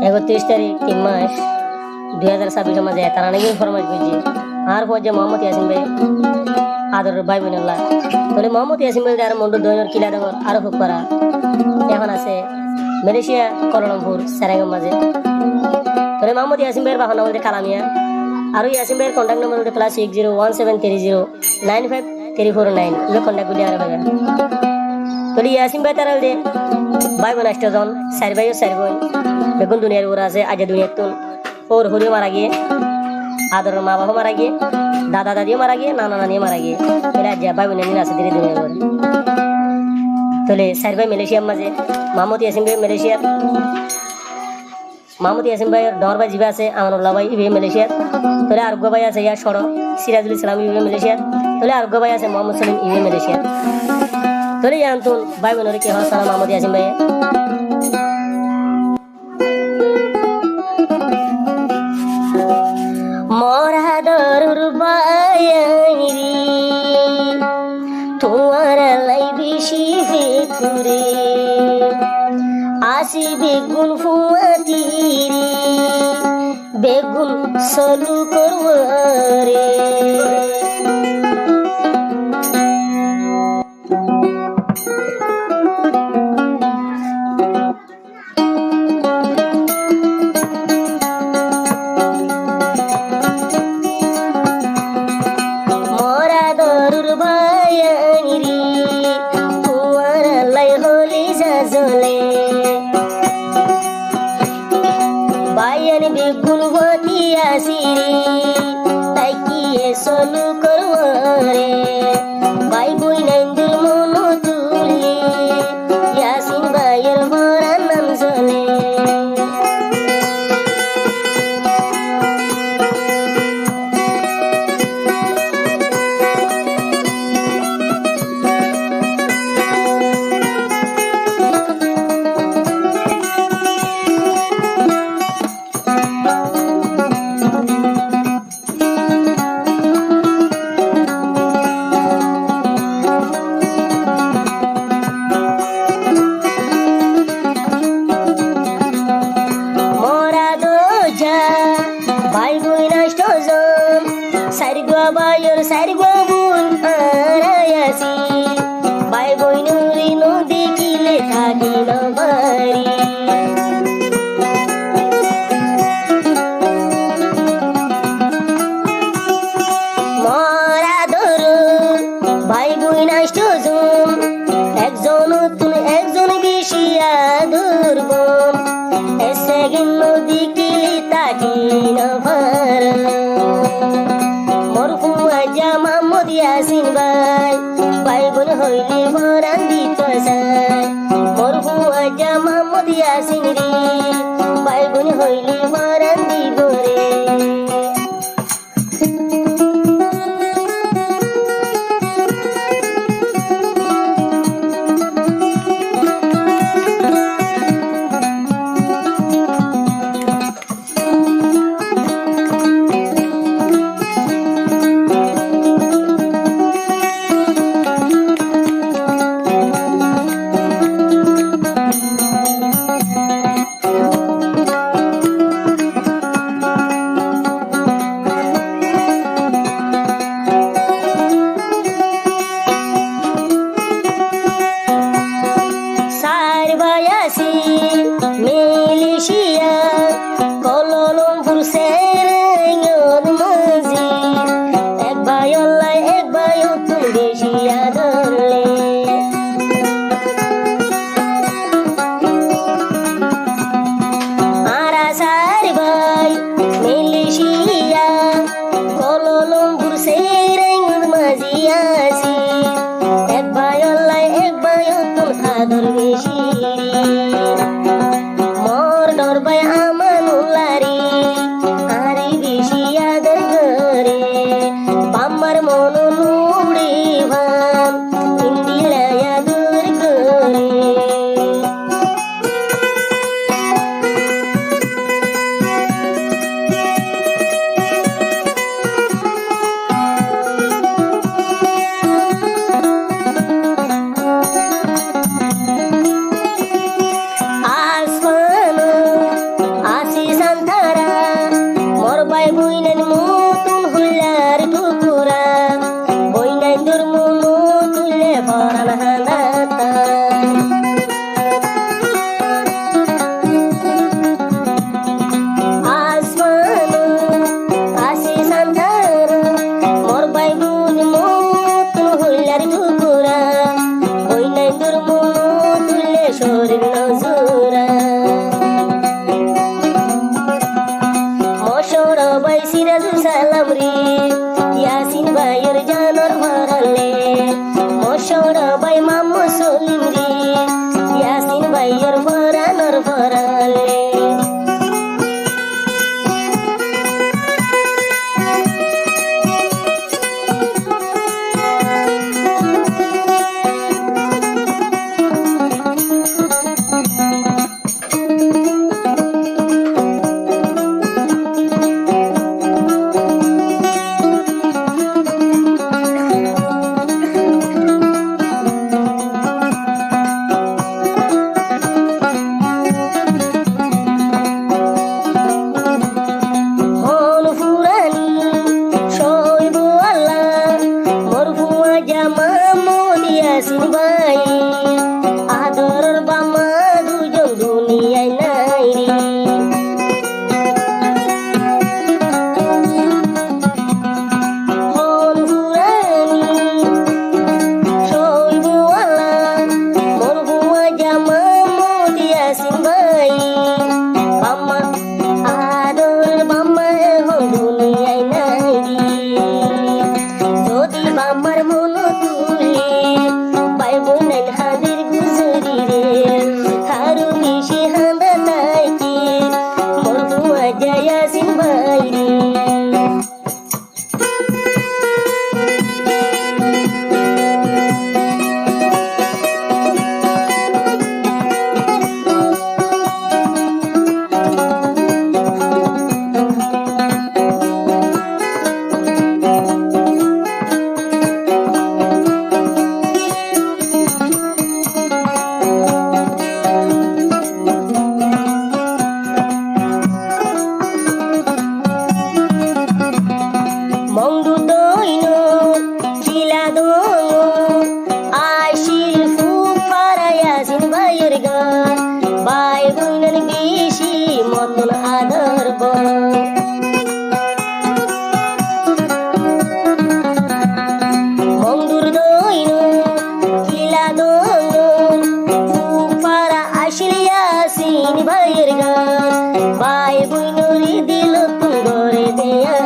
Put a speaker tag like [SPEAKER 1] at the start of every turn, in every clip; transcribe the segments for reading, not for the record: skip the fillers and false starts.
[SPEAKER 1] 31 তারিখ 3 মাস 2026 মাঝে তারা নাকি ফরমাইশ করছি আর পর্যায়ে মোহাম্মদ ইয়াসিন ভাই আদরের ভাই বোনেরা তাহলে মোহাম্মদ ইয়াসিন ভাই আর মন্ডল দৈনের কিলা ডাঙর আরো খুব করা এখন আছে মালয়েশিয়া কুয়ালালামপুর সেরাঙ্গাম মাঝে তাহলে মোহাম্মদ ইয়াসিন ভাইয়ের বাহন বলতে কালামিয়া আর ইয়াসিন ভাইয়ের কন্ট্যাক্ট নম্বর বলতে +601730953449 ইবে কন্ট্যাক্ট করলে আর ভাইয়া তাহলে ইয়াসিন ভাই তারা দে ভাই বোন 8 জন 4 ভাই ও 4 বোন বেগুন দুনিয়ার ওরা আছে আজ দুনিয়ার তুন ওর হরিও মারা গিয়ে আদরের মা বাবা মারা গিয়ে দাদা দাদিও মারা গিয়ে নানা নানিও মারা গিয়ে এরা যা ভাই বোন আছে ধীরে ধীরে তাহলে 4 ভাই মালয়েশিয়ার মাঝে মোহাম্মদ ইয়াসিন ভাই মালয়েশিয়ার মোহাম্মদ ইয়াসিন ভাইয়ের ডর ভাই জিবা আছে আমানুল্লাহ ভাই ইবে মালয়েশিয়ার তাহলে আরোগ্য ভাই আছে ইয়া সড় সিরাজুল ইসলাম ইবে মালয়েশিয়ার তাহলে আরোগ্য ভাই আছে মোহাম্মদ সালিম ইবে মালয়েশিয়ার তাহলে ইয়ান্তুন ভাই বোনের কি হয় সালাম মোহাম্মদ ইয়াসিন ভাই মোরা দরুর বায়ানি তোমার লাই বেশি ফিরে আসি বেগুন ফুয়াতিরি বেগুন সলু করবো রে বেগুন ভতি আসিরি তাই কি সলু করব রে ভাই বই নাইন্দুর মন তুলি ইয়াসিন ভাইয়ের ভরা নাম চলে Bayar sari gabun arayasi Bai boy nuri no dekile thaki na bari Mora doru bai boy nashto zum Ekjon tun ekjon beshi adurbon Esegin no dekile thaki na bari Mohammad Yasin ভাই ভাই বোন হইলে ভরান দিত সাই মরহু আজা মোহাম্মদ ইয়াসিন রে ভাই বোন হইলে ভরান দিব রে মালয়েশিয়া কুয়ালালামপুর সেরাঙ্গাম মাঝে এক ভাই আল্লাহ এক ভাই তুই বেশি আদরলে আরা সার ভাই মালয়েশিয়া কুয়ালালামপুর সেরাঙ্গাম মাঝে আসি এক ভাই আল্লাহ এক ভাই তুই আদর বেশি নবীর নজরা মশর ভাই সিরাজুল সালাম রে ইয়াসিন ভাইয়ের জানর ভরালে মশর ভাই মামু সলিম রে ইয়াসিন ভাইয়ের ভরানর ভরালে ইয়াসিন ভাই আদরের বামা দুজন দুনিয়ায় নাই রে হন হুরানি শৈবওয়ালা মরহুমা জামা মোদ ইয়াসিন ভাই বামা আদরের বামা হন দুনিয়ায় নাই রে যদি বামার মন তুলে বোনের হাজির গুজরি রে হারু মিশে হান্দা নাইকে মরহুমা ইয়াসিন ভাই রে ভাই বোনের বেশি মতন আদর মন্দুর দইন কিলা দইন ফুফারা আসলে ইয়াসিন ভাইয়ের গান ভাই বোনের দিল করে দেয়া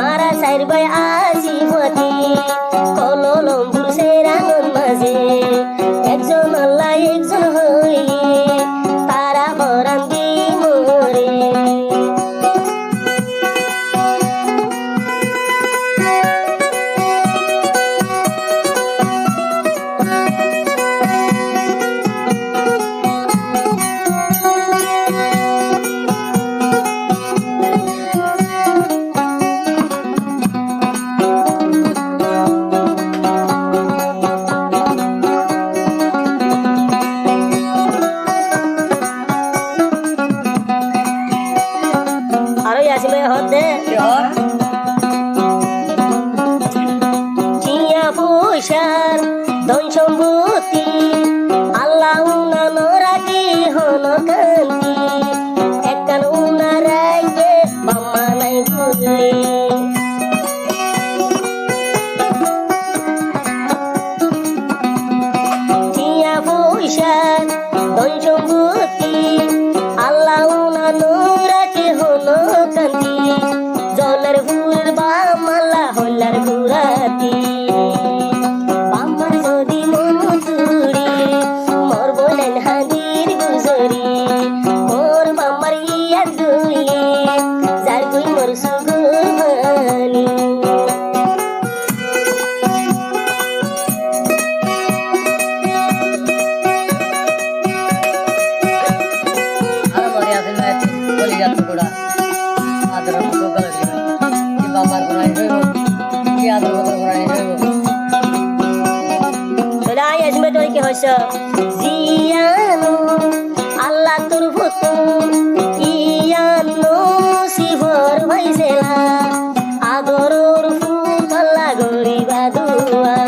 [SPEAKER 1] আরা সাইর ভাই আসিফতি কললম্বুর সেরাঙ্গন মাঝে একজন আল্লাহ একজন হইলে তারা বরান দি মোরে ইয়াসিন ভাই হতে চিয়া পয়সার ধন সম্পত্তি আল্লাহ উনানো রাখি হন কান্তি একখান উনা রাখে বাম্মা নাই ভুলি চিয়া পয়সার ধন সম্পত্তি আল্লাহ উনানো রাখে হন কান্তি জলের ফুল বামালা হল্লার ঘুরাতি বামার যদি মন তুড়ি মোর বলেন হাজির গুজরি মোর বামার ইয়া দুইয়ে যার গুই মোর সুগুমানি জিয়ানো আল্লাহ তোর ভুতুম ইয়ানো শিবর ভাইসেলা আদরর ফুল গরিবা দুয়া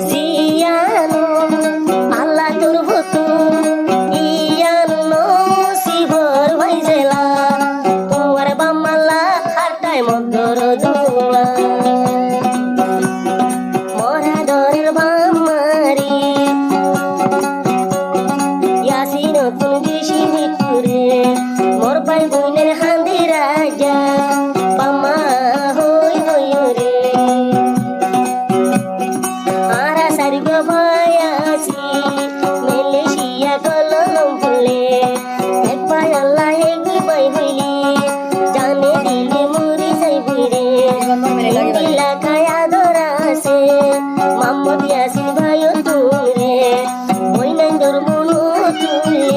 [SPEAKER 1] জিয়ানো আল্লাহ তোর ভুতুম ইয়ানো শিবর ভাইসেলা তোমার বামালা হারটাই মধ্যর এলাকায় আদর আছে মোহাম্মদ ইয়াসিন ভাই তুমি ওই নাই তোর মনো তুলে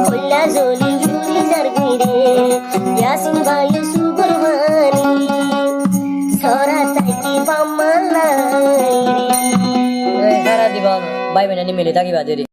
[SPEAKER 1] কল্লা জলি ঘুরি যার ঘিরে ইয়াসিন ভাই সুবরবানি সরা তাইতি বামালাই
[SPEAKER 2] সারা দিবা ভাই বোন মিলে থাকিবা দেরি